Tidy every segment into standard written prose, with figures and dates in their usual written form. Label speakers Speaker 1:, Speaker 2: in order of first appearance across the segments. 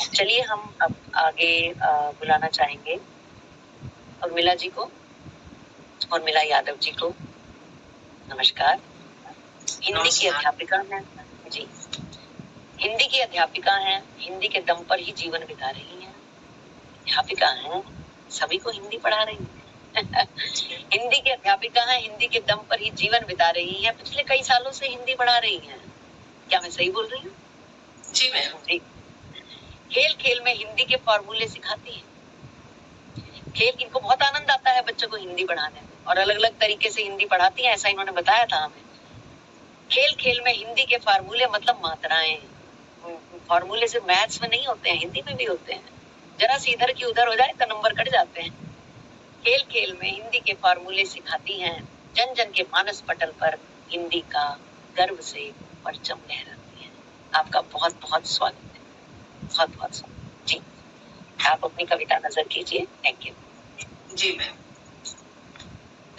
Speaker 1: चलिए हम अब आगे बुलाना चाहेंगे उर्मिला जी को, उर्मिला यादव जी को। नमस्कार। हिंदी की अध्यापिका हैं जी, हिंदी की अध्यापिका हैं, हिंदी के दम पर ही जीवन बिता रही हैं। अध्यापिका हैं, सभी को हिंदी पढ़ा रही हैं। हिंदी की अध्यापिका हैं, हिंदी के दम पर ही जीवन बिता रही हैं। पिछले कई सालों से हिंदी पढ़ा रही हैं। क्या मैं सही बोल रही हूँ? जी मैम जी। खेल खेल में हिंदी के फॉर्मूले सिखाती है। खेल, इनको बहुत आनंद आता है बच्चों को हिंदी पढ़ाने में, और अलग अलग तरीके से हिंदी पढ़ाती हैं, ऐसा इन्होंने बताया था हमें। खेल खेल में हिंदी के फॉर्मूले मतलब मात्राएं। फॉर्मूले सिर्फ मैथ्स में नहीं होते हैं, हिंदी में भी होते हैं। जरा सी इधर की उधर हो जाए तो नंबर कट जाते हैं। खेल खेल में हिंदी के फॉर्मूले सिखाती हैं, जन जन के मानस पटल पर हिंदी का गर्व से परचम लहराती है। आपका बहुत बहुत स्वागत है, बहुत बहुत स्वागत जी। आप अपनी कविता नजर कीजिए। Thank you
Speaker 2: ji ma'am.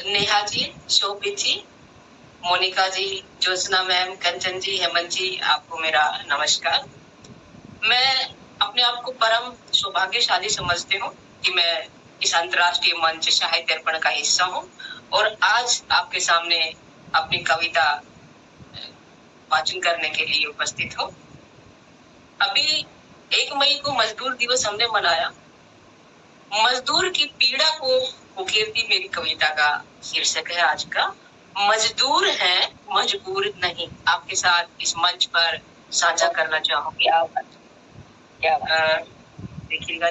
Speaker 2: Neha ji, Shobhit ji, Monika ji, Jyotsna ma'am, Kanchan ji, Hemant ji, आपको मेरा नमस्कार। मैं अपने आप को परम सौभाग्यशाली समझती हूँ कि मैं इस अंतर्राष्ट्रीय मंच साहित्य अर्पण का हिस्सा हूँ और आज आपके सामने अपनी कविता वाचन करने के लिए उपस्थित हूँ। अभी 1 मई को मजदूर दिवस हमने मनाया। मजदूर की पीड़ा को उकेरती मेरी कविता का शीर्षक है आज का। मजदूर है, मजबूर नहीं। आपके साथ इस मंच पर साझा करना चाहूंगी। देखिएगा।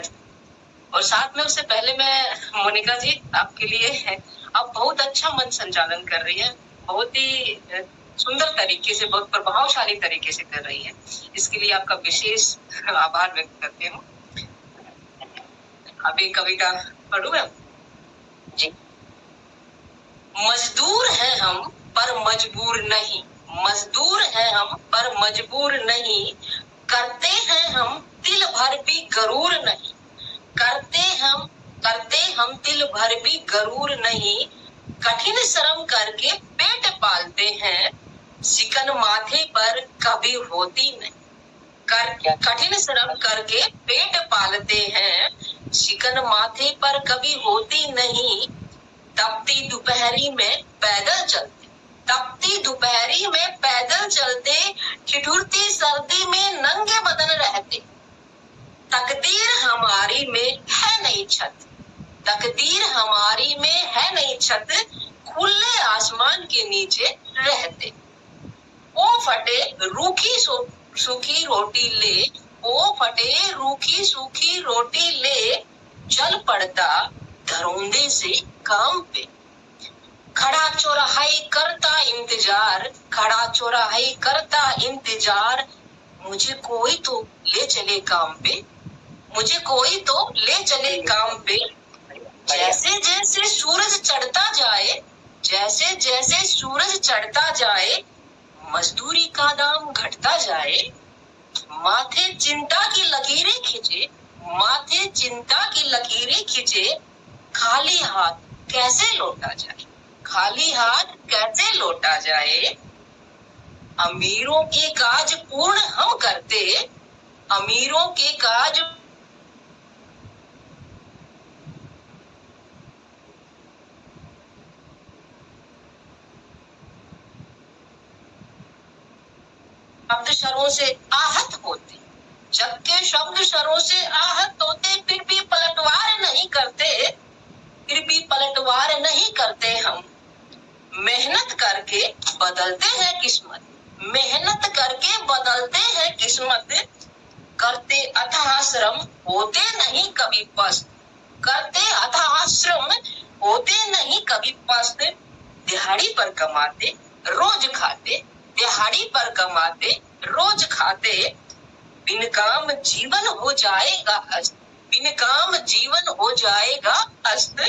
Speaker 2: और साथ में उससे पहले मैं मोनिका जी आपके लिए, आप बहुत अच्छा मंच संचालन कर रही है, बहुत ही सुंदर तरीके से, बहुत प्रभावशाली तरीके से कर रही है। इसके लिए आपका विशेष आभार व्यक्त करती हूँ। अभी कविता पढ़ूं मैं जी। मजदूर हैं हम पर मजबूर नहीं, मजदूर हैं हम पर मजबूर नहीं, करते हैं हम दिल भर भी गरूर नहीं, करते हम दिल भर भी गरूर नहीं, कठिन श्रम करके पेट पालते हैं, शिकन माथे पर कभी होती नहीं, कठिन श्रम करके पेट पालते हैं, शिकन माथे पर कभी होती नहीं, तपती दोपहरी में पैदल चलते, तपती दोपहरी में पैदल चलते, ठिठुरती सर्दी में नंगे बदन रहते, तकदीर हमारी में है नहीं छत, तकदीर हमारी में है नहीं छत, खुले आसमान के नीचे रहते, ओ फटे रूखी सूखी रोटी ले, ओ फटे रूखी सूखी रोटी ले, चल पड़ता धरोंदे से काम पे, खड़ा चौराहे करता इंतजार, खड़ा चौराहे करता इंतजार, मुझे कोई तो ले चले काम पे, मुझे कोई तो ले चले काम पे, जैसे जैसे सूरज चढ़ता जाए, जैसे जैसे सूरज चढ़ता जाए, मजदूरी का दाम घटता जाए, माथे चिंता की लकीरें खींचे, माथे चिंता की लकीरें खींचे, खाली हाथ कैसे लौटा जाए, खाली हाथ कैसे लौटा जाए, अमीरों के काज पूर्ण हम करते, अमीरों के काज शब्द शरों से आहत होते, जबकि शब्द शरों से आहत होते, फिर भी पलटवार नहीं करते, फिर भी पलटवार नहीं करते हम, मेहनत करके बदलते हैं किस्मत, मेहनत करके बदलते हैं किस्मत, करते अथाह श्रम होते नहीं कभी पस्त, करते अथाह श्रम होते नहीं कभी पस्त, दिहाड़ी पर कमाते रोज खाते, दिहाड़ी पर कमाते रोज खाते, बिन काम जीवन हो जाएगा अस्त, बिन काम जीवन हो जाएगा अस्त,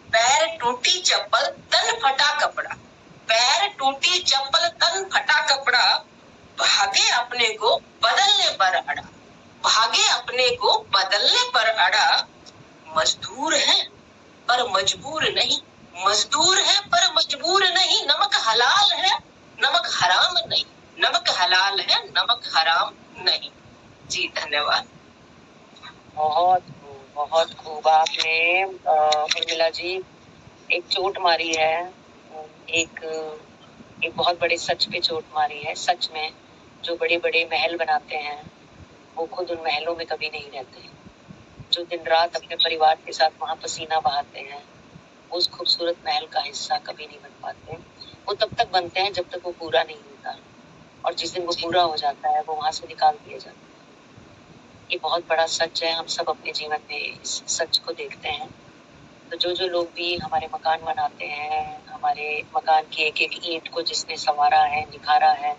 Speaker 2: पैर टूटी चप्पल तन फटा कपड़ा, पैर टूटी चप्पल तन फटा कपड़ा, भागे अपने को बदलने पर अड़ा, भागे अपने को बदलने पर अड़ा, मजदूर है पर मजबूर नहीं, मजदूर है पर मजबूर नहीं, नमक हलाल है नमक हराम नहीं, नमक हलाल है नमक हराम नहीं। जी धन्यवाद।
Speaker 1: बहुत खूब आपने उर्मिला जी एक चोट मारी है। एक एक बहुत बड़े सच पे चोट मारी है। सच में जो बड़े बड़े महल बनाते हैं वो खुद उन महलों में कभी नहीं रहते। जो दिन रात अपने परिवार के साथ वहां पसीना बहाते हैं उस खूबसूरत महल का हिस्सा कभी नहीं बन पाते। वो तब तक बनते हैं जब तक वो पूरा नहीं होता, और जिस दिन वो पूरा हो जाता है वो वहां से निकाल दिया जाता है। ये बहुत बड़ा सच है। हम सब अपने जीवन में इस सच को देखते हैं। तो जो लोग भी हमारे मकान बनाते हैं, हमारे मकान की एक एक ईंट को जिसने संवारा है, निखारा है,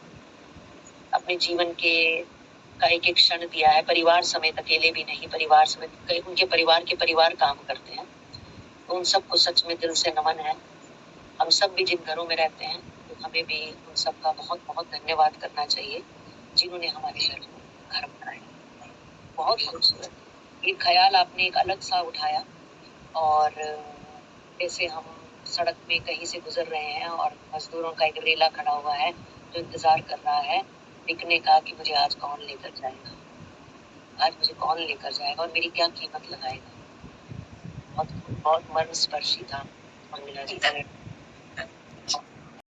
Speaker 1: अपने जीवन के का एक एक क्षण दिया है, परिवार समेत, अकेले भी नहीं, परिवार समेत कई उनके परिवार के परिवार काम करते हैं, तो उन सबको सच में दिल से नमन है। हम सब भी जिन घरों में रहते हैं तो हमें भी उन सबका बहुत बहुत धन्यवाद करना चाहिए जिन्होंने हमारे घर बनाए। बहुत खूबसूरत ये ख्याल आपने एक अलग सा उठाया। और जैसे हम सड़क में कहीं से गुजर रहे हैं और मजदूरों का एक रेला खड़ा हुआ है जो इंतजार कर रहा है दिखने का कि मुझे आज कौन लेकर जाएगा, आज मुझे कौन लेकर जाएगा और मेरी क्या कीमत लगाएगा। बहुत बहुत मर्म स्पर्शी था उर्मिला जी।